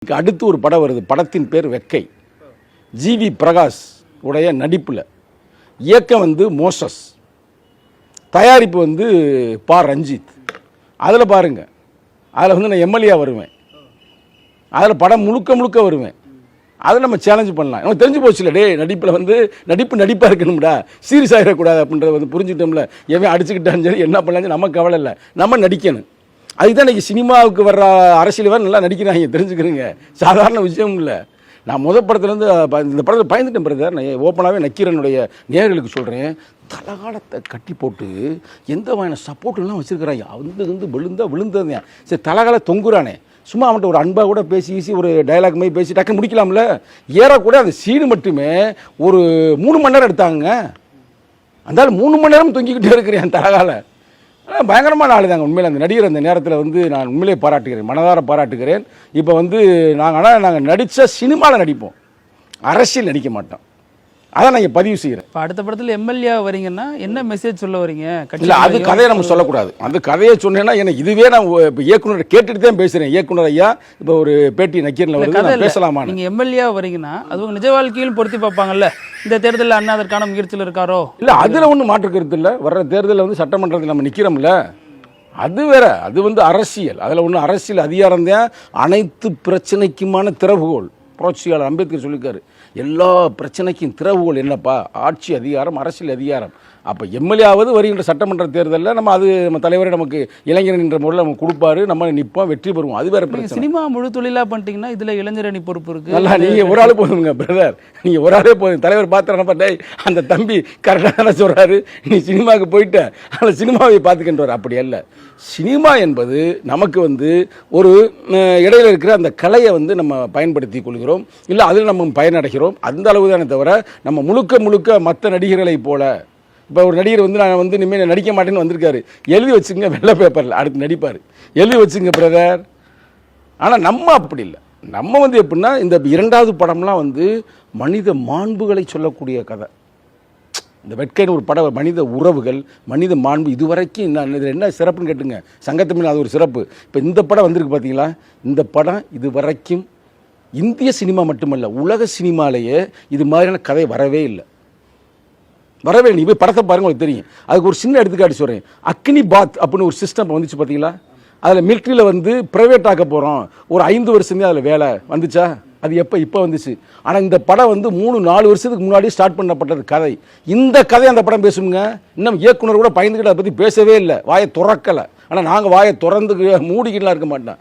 அடுத்து ஒரு படம் வருது. படத்தின் பேர் வெக்கை. ஜிவி பிரகாஷ் உடைய நடிப்பில், இயக்கம் வந்து மோசஸ், தயாரிப்பு வந்து பா ரஞ்சித். அதில் பாருங்க, அதில் வந்து நான் எம்எல்ஏ வருவேன், அதில் படம் முழுக்க முழுக்க வருவேன். அதில் நம்ம சேலஞ்ச் பண்ணலாம். நமக்கு தெரிஞ்சு போச்சு இல்லை, டே நடிப்பில் வந்து நடிப்பாக இருக்கணும்டா, சீரியஸ் ஆகிடக்கூடாது அப்படின்றத வந்து புரிஞ்சுட்டோம்ல. எவன் அடிச்சுக்கிட்டான்னு சரி என்ன பண்ணலாம் நமக்கு கவலை இல்லை, நம்ம நடிக்கணும். அதுதான் இன்றைக்கி சினிமாவுக்கு வர்ற அரசியல் வேறு நல்லா நடிக்கிறாங்க, தெரிஞ்சுக்கிறீங்க. சாதாரண விஷயம் இல்லை. நான் முதல் படத்துலேருந்து இந்த படத்தில் பயந்துட்டேன் பிரதர். நான் ஓப்பனாகவே நக்கீரனுடைய நேயர்களுக்கு சொல்கிறேன், தலகாலத்தை கட்டி போட்டு எந்த வகையான சப்போர்ட்லாம் வச்சுருக்கிறாங்க. வந்து விழுந்தது சரி, தலகால தொங்குறானே, சும்மா அவன்கிட்ட ஒரு அன்பாக கூட பேசி ஒரு டைலாக் மாதிரி பேசி டக்குன்னு முடிக்கலாம்ல. ஏறக்கூட அந்த சீனு மட்டுமே ஒரு 3 மணி நேரம் எடுத்தாங்க. அந்த 3 மணி நேரம் தொங்கிக்கிட்டே இருக்கிறேன் தலகால. பயங்கரமான ஆள் தாங்க உண்மையில். அந்த நடிகர் அந்த நேரத்தில் வந்து நான் உண்மையிலே பாராட்டுகிறேன், மனதார பாராட்டுகிறேன். இப்போ வந்து நாங்கள் நடித்த சினிமாவில் நடிப்போம், அரசியல் நடிக்க மாட்டோம். அதான் நான் பதிவு செய்கிறேன். இப்போ அடுத்த படத்தில் எம்எல்ஏ வரீங்கன்னா என்ன மெசேஜ் சொல்ல வரீங்க? இல்லை, அது கதையை நம்ம சொல்லக்கூடாது. அந்த கதையை சொன்னேன்னா எனக்கு இதுவே நான் இப்போ இயக்குனர் கேட்டுட்டு தான் பேசுகிறேன். இயக்குனர் ஐயா இப்போ ஒரு பேட்டி நக்கீரில் வந்து பேசலாமா? நீங்கள் எம்எல்ஏ வரீங்கன்னா அது உங்கள் நிஜ வாழ்க்கையிலும் பொருத்தி பார்ப்பாங்கல்ல. இந்த தேர்தலில் அண்ணா அதற்கான முயற்சியில் இருக்காரோ? இல்லை, அதில் ஒன்றும் மாற்று கருத்து இல்லை. வர்ற தேர்தலில் வந்து சட்டமன்றத்தில் நம்ம நிற்கிறோம்ல, அது வேற. அது வந்து அரசியல். அதில் ஒன்று அரசியல் அதிகாரம் தான் அனைத்து பிரச்சனைக்குமான திறவுகோல். புரட்சியாளர் அம்பேத்கர் சொல்லியிருக்காரு, எல்லா பிரச்சனைக்கும் திறவுகோல் என்னப்பா? ஆட்சி அதிகாரம், அரசியல் அதிகாரம். அப்போ எம்எல்ஏவாவது வருகின்ற சட்டமன்ற தேர்தலில் நம்ம தலைவரை நமக்கு இளைஞர் என்ற முறையில் நம்ம கொடுப்பாரு, நம்ம நிற்போம், வெற்றி பெறுவோம். அது வேற பிரச்சனை. சினிமா முழு தொழிலாக பண்ணிட்டீங்கன்னா இதில் இளைஞரணி பொறுப்பு இருக்குது. நல்லா நீங்கள் ஒரு ஆள் போதுங்க பிரதர், நீங்கள் ஒரு ஆளே போதும். தலைவர் பார்த்துறப்ப டே அந்த தம்பி கரெக்டாக தானே சொல்கிறாரு, நீ சினிமாவுக்கு போயிட்ட அந்த சினிமாவை பார்த்துக்கின்றவர். அப்படி அல்ல. சினிமா என்பது நமக்கு வந்து ஒரு இடையில இருக்கிற அந்த கலையை வந்து நம்ம பயன்படுத்தி கொள்கிறோம், இல்லை அதில் நம்ம பயனடைகிறோம். அந்த அளவு தானே தவிர நம்ம முழுக்க மற்ற நடிகர்களை போல. இப்போ ஒரு நடிகர் வந்து நான் வந்து இனிமேல் நடிக்க மாட்டேன்னு வந்திருக்காரு, எழுதி வச்சுங்க வெள்ளை பேப்பரில், அடுத்து நடிப்பார், எழுதி வச்சுங்க பிரதர். ஆனால் நம்ம அப்படி இல்லை. நம்ம வந்து எப்படின்னா, இந்த 2வது படம்லாம் வந்து மனித மாண்புகளை சொல்லக்கூடிய கதை. இந்த வெட்கைன்னு ஒரு படம், மனித உறவுகள், மனித மாண்பு. இதுவரைக்கும் இதில் என்ன சிறப்புன்னு கேட்டுங்க, சங்கத்தமிழ் அது ஒரு சிறப்பு. இப்போ இந்த படம் வந்திருக்கு பார்த்தீங்களா, இந்த படம் இது வரைக்கும் இந்திய சினிமா மட்டுமல்ல, உலக சினிமாலேயே இது மாதிரியான கதை வரவே இல்லை. நீ போய் படத்தை பாருங்க, உங்களுக்கு தெரியும். அதுக்கு ஒரு சின்ன எடுத்துக்காட்டு சொல்கிறேன். அக்னி பாத் அப்படின்னு ஒரு சிஸ்டம் வந்துச்சு பார்த்தீங்களா, அதில் மிலிட்ரியில் வந்து ப்ரைவேட் ஆக்க போகிறோம், ஒரு 5 வருஷமே அதில் வேலை வந்துச்சா? அது இப்போ வந்துச்சு. ஆனால் இந்த படம் வந்து 3-4 வருஷத்துக்கு முன்னாடி ஸ்டார்ட் பண்ணப்பட்டது கதை. இந்த கதை அந்த படம் பேசுங்க. இன்னும் இயக்குனர் கூட பயந்துக்கிட்டு அதை பற்றி பேசவே இல்லை, வாயை துறக்கலை. ஆனால் நாங்கள் வாயை திறந்து மூடிக்கிட்டுலாம் இருக்க மாட்டோம்.